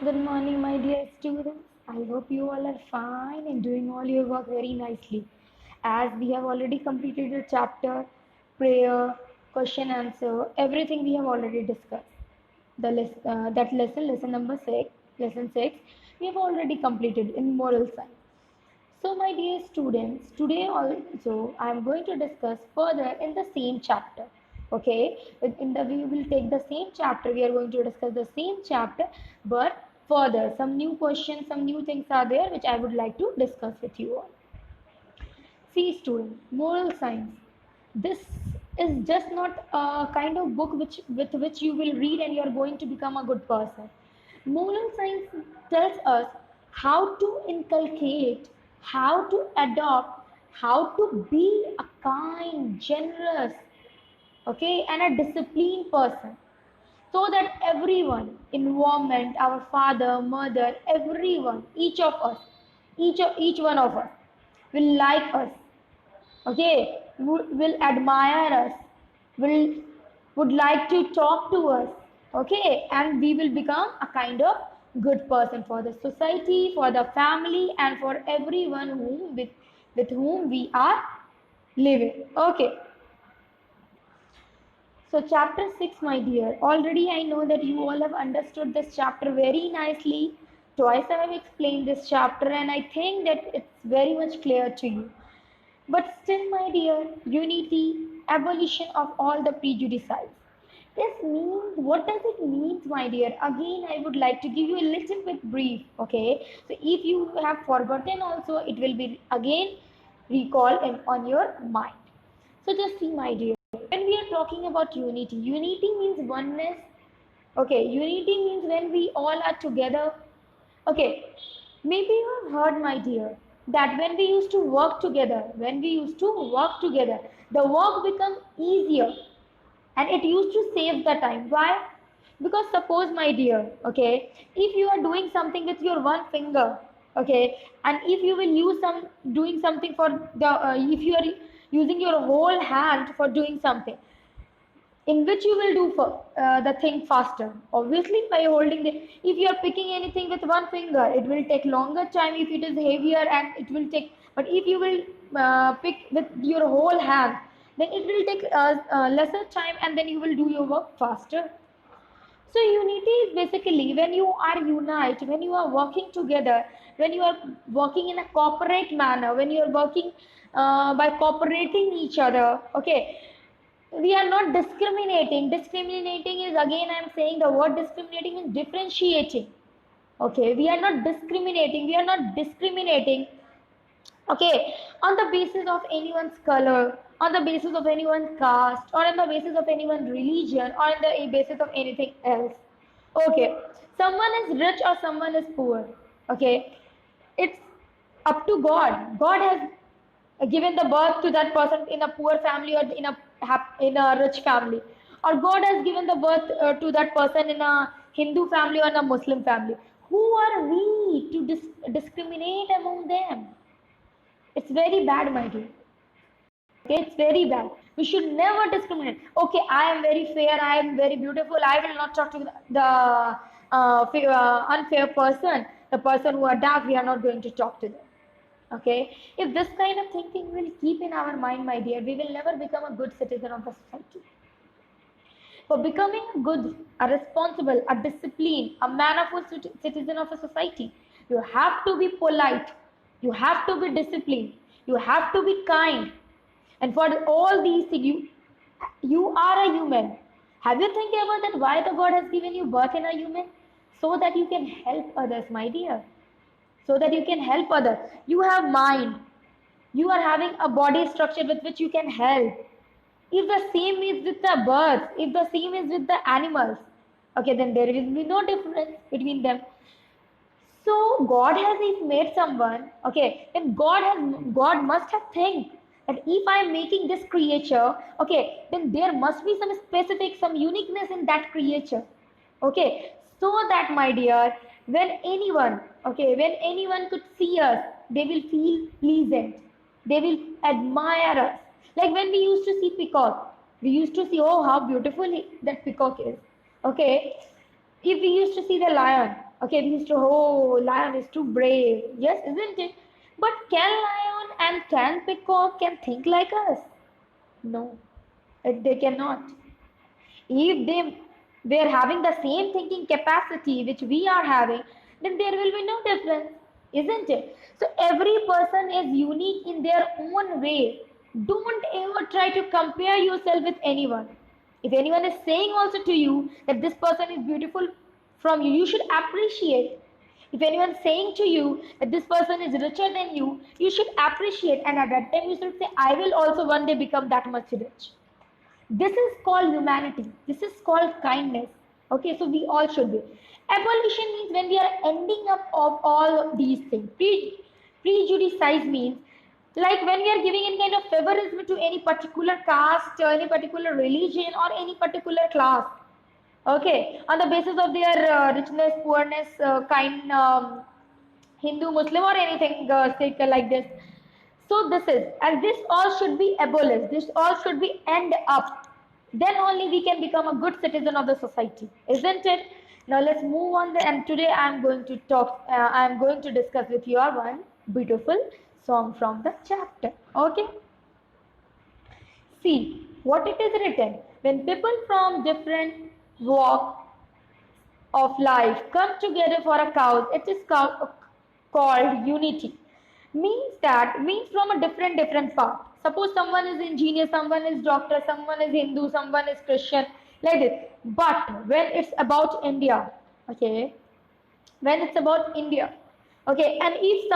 Good morning, my dear students. I hope you all are fine and doing all your work very nicely. As we have already completed the chapter, prayer, question answer, everything we have already discussed. That lesson number lesson 6, we have already completed in moral science. So, my dear students, today also I am going to discuss further in the same chapter. Okay, in the we will take the same chapter. We are going to discuss the same chapter, but further some new questions, some new things are there which I would like to discuss with you all. See, student, moral science. This is just not a kind of book with which you will read and you are going to become a good person. Moral science tells us how to inculcate, how to adopt, how to be a kind, generous, okay, and a disciplined person so that everyone, environment, our father, mother, everyone, each of us, each one of us will like us, okay, will admire us, will would like to talk to us, okay, and we will become a kind of good person for the society, for the family, and for everyone with whom we are living. Okay, so chapter 6, my dear, already I know that you all have understood this chapter very nicely. Twice I have explained this chapter and I think that it's very much clear to you. But still, my dear, unity, abolition of all the prejudices. This means, what does it mean, my dear? Again, I would like to give you a little bit brief, okay? So, if you have forgotten also, it will be again recall on your mind. So, just see, my dear, when we are talking about unity means oneness. Okay, unity means when we all are together. Okay, maybe you have heard, my dear, that when we used to work together, the work becomes easier and it used to save the time. Why? Because suppose, my dear, okay, if you are doing something with your one finger, okay, and if you will use some doing something for if you are using your whole hand for doing something, in which you will do for the thing faster, obviously by holding the, if you are picking anything with one finger it will take longer time if it is heavier and it will take, but if you will pick with your whole hand then it will take lesser time and then you will do your work faster. So unity is basically when you are unite, when you are working together, when you are working in a corporate manner, when you are working by cooperating each other. Okay, we are not discriminating. Discriminating is, again I am saying the word discriminating is differentiating. Okay, we are not discriminating. We are not discriminating, okay, on the basis of anyone's color, on the basis of anyone's caste, or on the basis of anyone's religion, or on the basis of anything else. Okay, someone is rich or someone is poor. Okay, it's up to God. God has given the birth to that person in a poor family or in a rich family, or God has given the birth to that person in a Hindu family or in a Muslim family. Who are we to discriminate among them? It's very bad, my dear. Okay, it's very bad. We should never discriminate. Okay, I am very fair, I am very beautiful, I will not talk to the unfair person, the person who are dark, we are not going to talk to them. Okay, if this kind of thinking will keep in our mind, my dear, we will never become a good citizen of the society. For becoming a good, a responsible, a disciplined, a mannerful citizen of a society, you have to be polite, you have to be disciplined, you have to be kind. And for all these things, you are a human. Have you think about that? Why the God has given you birth in a human? So that you can help others, my dear. So that you can help others. You have mind. You are having a body structure with which you can help. If the same is with the birds, if the same is with the animals, okay, then there will be no difference between them. So God has made someone, okay, then God must have think that if I am making this creature, okay, then there must be some specific, some uniqueness in that creature. Okay, so that, my dear, when anyone, okay, when anyone could see us, they will feel pleasant. They will admire us. Like when we used to see peacock, we used to see, oh, how beautiful that peacock is. Okay, if we used to see the lion, Okay, we used to, oh, lion is too brave. Yes, isn't it? But can lion and can peacock can think like us? No, they cannot. If they are having the same thinking capacity which we are having, then there will be no difference, isn't it? So every person is unique in their own way. Don't ever try to compare yourself with anyone. If anyone is saying also to you that this person is beautiful from you, you should appreciate. If anyone is saying to you that this person is richer than you should appreciate, and at that time you should say, I will also one day become that much rich. This is called humanity. This is called kindness. Okay, so we all should be. Abolition means when we are ending up of all these things. Prejudice means like when we are giving any kind of favorism to any particular caste, or any particular religion, or any particular class. Okay, on the basis of their richness, poorness, kind, Hindu, Muslim, or anything Sikh like this. So this is, and this all should be abolished. This all should be end up. Then only we can become a good citizen of the society, isn't it? Now let's move on. And today I am going to talk. I am going to discuss with you one beautiful song from the chapter. Okay. See what it is written. When people from different walk of life come together for a cause, it is called unity. Means from a different path. Suppose someone is engineer, someone is doctor, someone is Hindu, someone is Christian, like this. But when it's about India, okay, when it's about India, okay, and if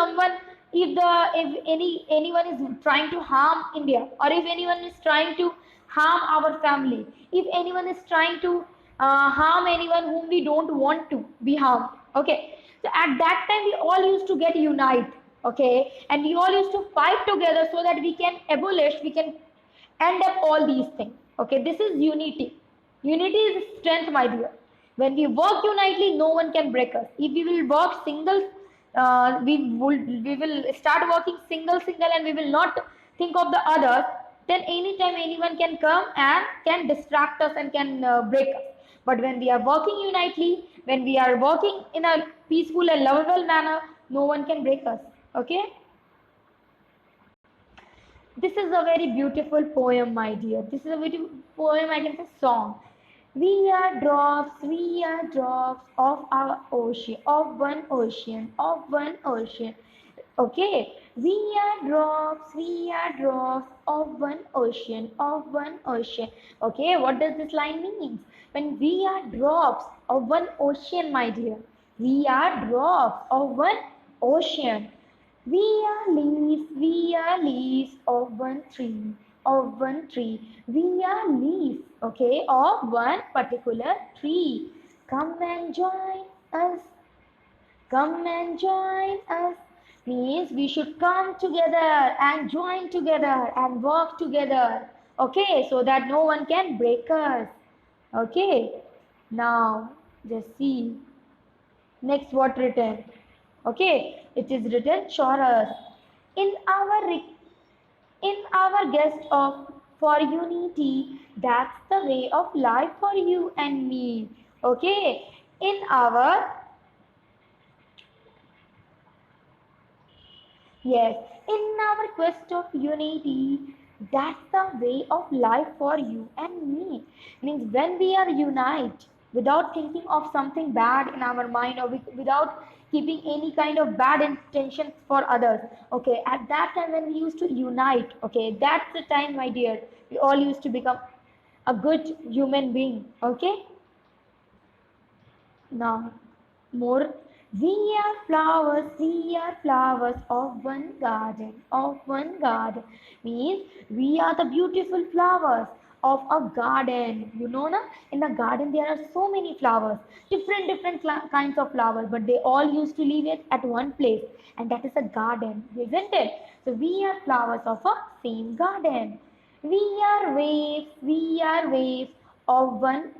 anyone is trying to harm India, or if anyone is trying to harm our family, if anyone is trying to harm anyone whom we don't want to be harmed, okay, so at that time we all used to get unite, okay, and we all used to fight together so that we can abolish, we can end up all these things. Okay, this is unity. Unity is strength, my dear. When we work unitely, no one can break us. If we will work single, we will start working single, and we will not think of the others. Then anytime anyone can come and can distract us and can break us. But when we are working unitely, when we are working in a peaceful and lovable manner, no one can break us. Okay. This is a very beautiful poem, my dear. This is a beautiful poem, I can say song. We are drops of our ocean, of one ocean. Okay, we are drops of one ocean. Okay, what does this line mean? When we are drops of one ocean, my dear, we are drops of one ocean. We are leaves of one tree, of one tree. We are leaves, okay, of one particular tree. Come and join us, come and join us. Means we should come together and join together and work together, okay, so that no one can break us. Okay, now just see. Next, what written? Okay, it is written chorus. In our guest of for unity, that's the way of life for you and me. Okay, in our yes, in our quest of unity, that's the way of life for you and me. Means when we are unite without thinking of something bad in our mind, or without keeping any kind of bad intentions for others. Okay, at that time when we used to unite, okay, that's the time, my dear, we all used to become a good human being. Okay, now, more. We are flowers of one garden, of one garden. Means we are the beautiful flowers of a garden. You know, na? In the garden there are so many flowers, different kinds of flowers, but they all used to live at one place, and that is a garden, isn't it? So we are flowers of a same garden. We are waves of one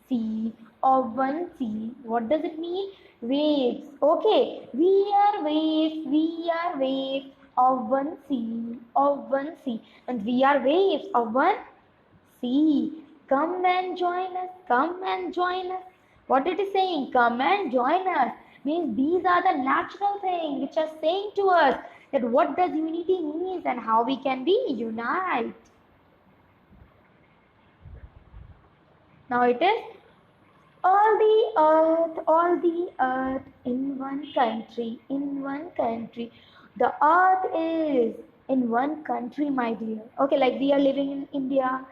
sea, of one sea. What does it mean? Waves. Okay. We are waves of one sea, of one sea. And we are waves of one sea. Come and join us, come and join us. What it is saying? Come and join us. Means these are the natural things which are saying to us that what does unity means and how we can be unite. Now it is all the earth in one country, in one country. The earth is in one country, my dear. Okay, like we are living in India,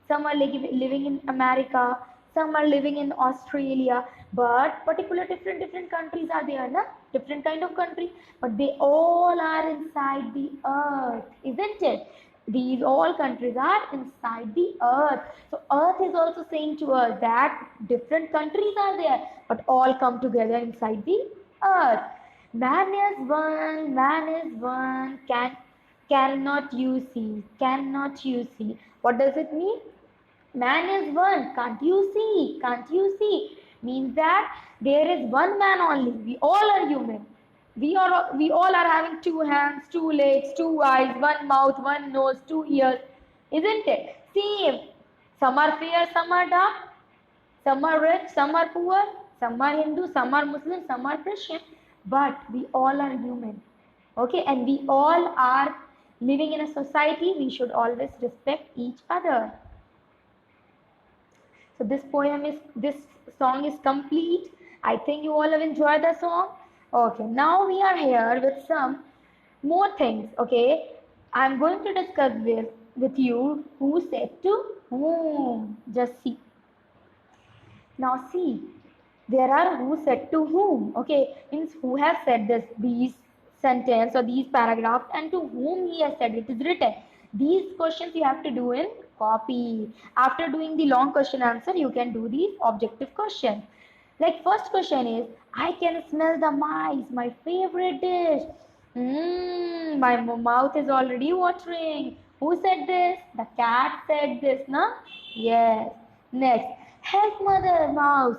some are living in America, some are living in Australia, but particular different countries are there, na? Different kind of country, but they all are inside the earth, isn't it? These all countries are inside the earth. So earth is also saying to us that different countries are there, but all come together inside the earth. Man is one, cannot you see, cannot you see. What does it mean? Man is one, can't you see, can't you see? Means that there is one man only. We all are human. We all are having two hands, two legs, two eyes, one mouth, one nose, two ears, isn't it? Same. Some are fair, some are dark, some are rich, some are poor, some are Hindu, some are Muslim, some are Christian, but we all are human. Okay, and we all are living in a society. We should always respect each other. So this song is complete. I think you all have enjoyed the song. Okay, now we are here with some more things. Okay, I'm going to discuss with you who said to whom. Just see. Now see, there are who said to whom. Okay, means who has said these sentence or these paragraphs and to whom he has said it is written. These questions you have to do in copy. After doing the long question answer, you can do the objective question. Like first question is, I can smell the mice, my favorite dish. My mouth is already watering. Who said this? The cat said this, no? Yes. Next, help mother mouse.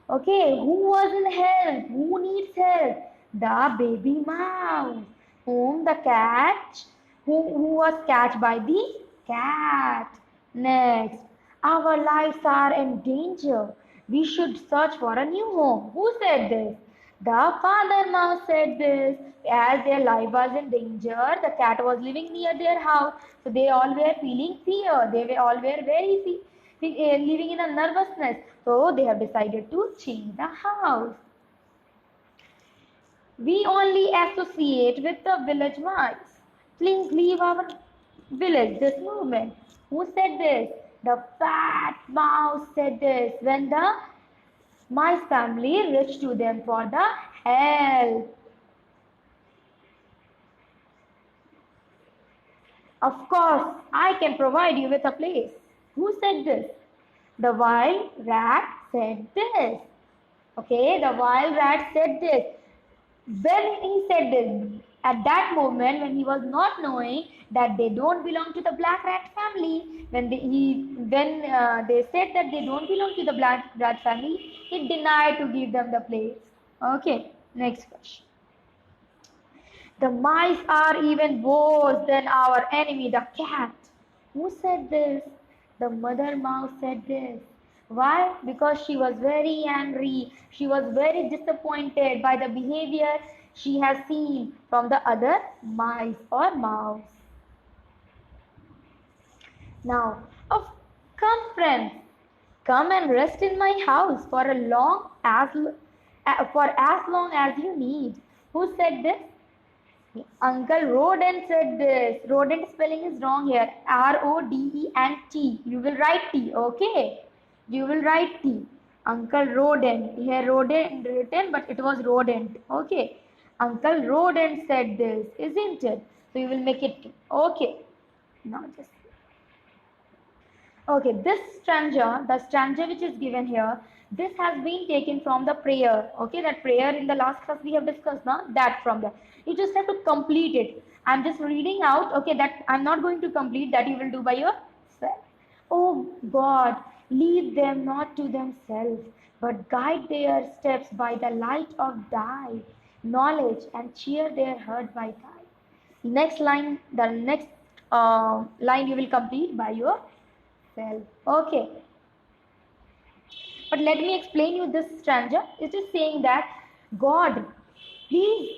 Okay, who was in help? Who needs help? The baby mouse. Whom the catch? Who was catched by the cat? Next, our lives are in danger. We should search for a new home. Who said this? The father mouse said this. As their life was in danger, the cat was living near their house. So they all were feeling fear. They were all were very living in a nervousness. So they have decided to change the house. We only associate with the village mice. Please leave our village this moment. Who said this? The fat mouse said this when the mice family reached to them for the help. Of course, I can provide you with a place. Who said this? The wild rat said this. Okay, the wild rat said this. When he said this, at that moment when he was not knowing that they don't belong to the black rat family, when they said that they don't belong to the black rat family, he denied to give them the place. Okay, next question. The mice are even worse than our enemy, the cat. Who said this? The mother mouse said this. Why? Because she was very angry. She was very disappointed by the behavior she has seen from the other mice or mouse. Now, come friends, come and rest in my house for as long as you need. Who said this? Uncle Rodent said this. Rodent spelling is wrong here. R-O-D-E-N-T. You will write T, okay? You will write T. Uncle Rodent. Here rodent written, but it was rodent. Okay. Uncle Rodent said this, isn't it? So you will make it T. Okay. Now just. Okay, this stanza, the stanza which is given here, this has been taken from the prayer. Okay, that prayer in the last class we have discussed now, that from there. You just have to complete it. I'm just reading out, okay, that I'm not going to complete, that you will do by yourself. Oh God, lead them not to themselves, but guide their steps by the light of thy knowledge and cheer their heart by thy. Next line, the next line you will complete by yourself. Okay. But let me explain you this stanza. It is saying that God. Please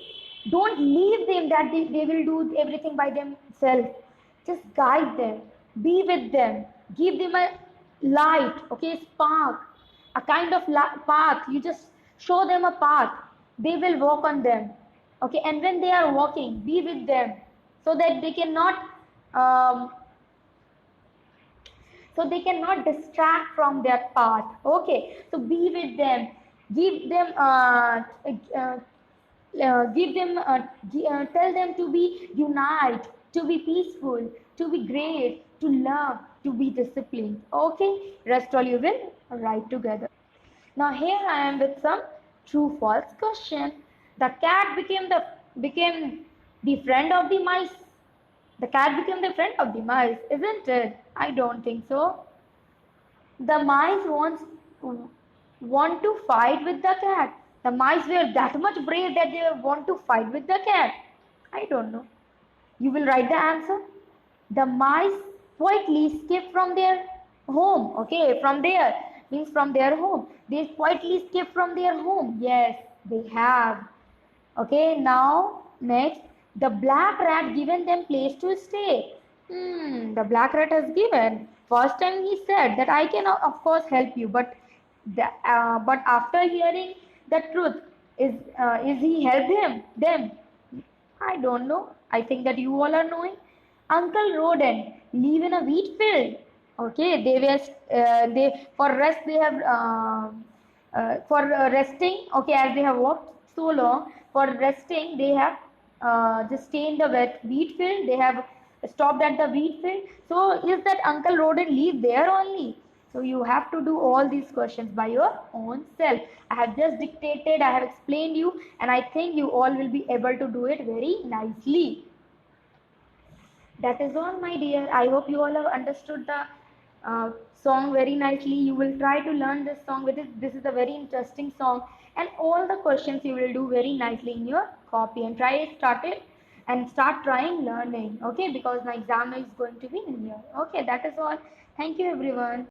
don't leave them that they will do everything by themselves. Just guide them, be with them, give them a light, okay, spark, a kind of path. You just show them a path, they will walk on them, okay. And when they are walking, be with them so that they cannot um, distract from their path, okay. So be with them, give them give them tell them to be unite, to be peaceful, to be great, to love, to be disciplined, okay. Rest all you will write together. Now here I am with some true false question. The cat became the friend of the mice. The cat became the friend of the mice, isn't it? I don't think so. The mice want to fight with the cat. The mice were that much brave that they want to fight with the cat. I don't know. You will write the answer. The mice quietly skip from their home. Okay, from there means from their home. They quietly skip from their home. Yes, they have. Okay, now next, the black rat given them place to stay. The black rat has given. First time he said that I can of course help you, but but after hearing the truth, is he helped him them? I don't know. I think that you all are knowing. Uncle Rodent live in a wheat field. Okay, they were they for rest they have for resting. Okay, as they have walked so long for resting, they have just stay in the wheat field. They have stopped at the wheat field. So is that Uncle Rodent live there only? So you have to do all these questions by your own self. I have just dictated, I have explained you, and I think you all will be able to do it very nicely. That is all, my dear. I hope you all have understood the song very nicely. You will try to learn this song with it. This is a very interesting song, and all the questions you will do very nicely in your copy. And try it, start it, and start trying learning. Okay, because my exam is going to be near. Okay, that is all. Thank you, everyone.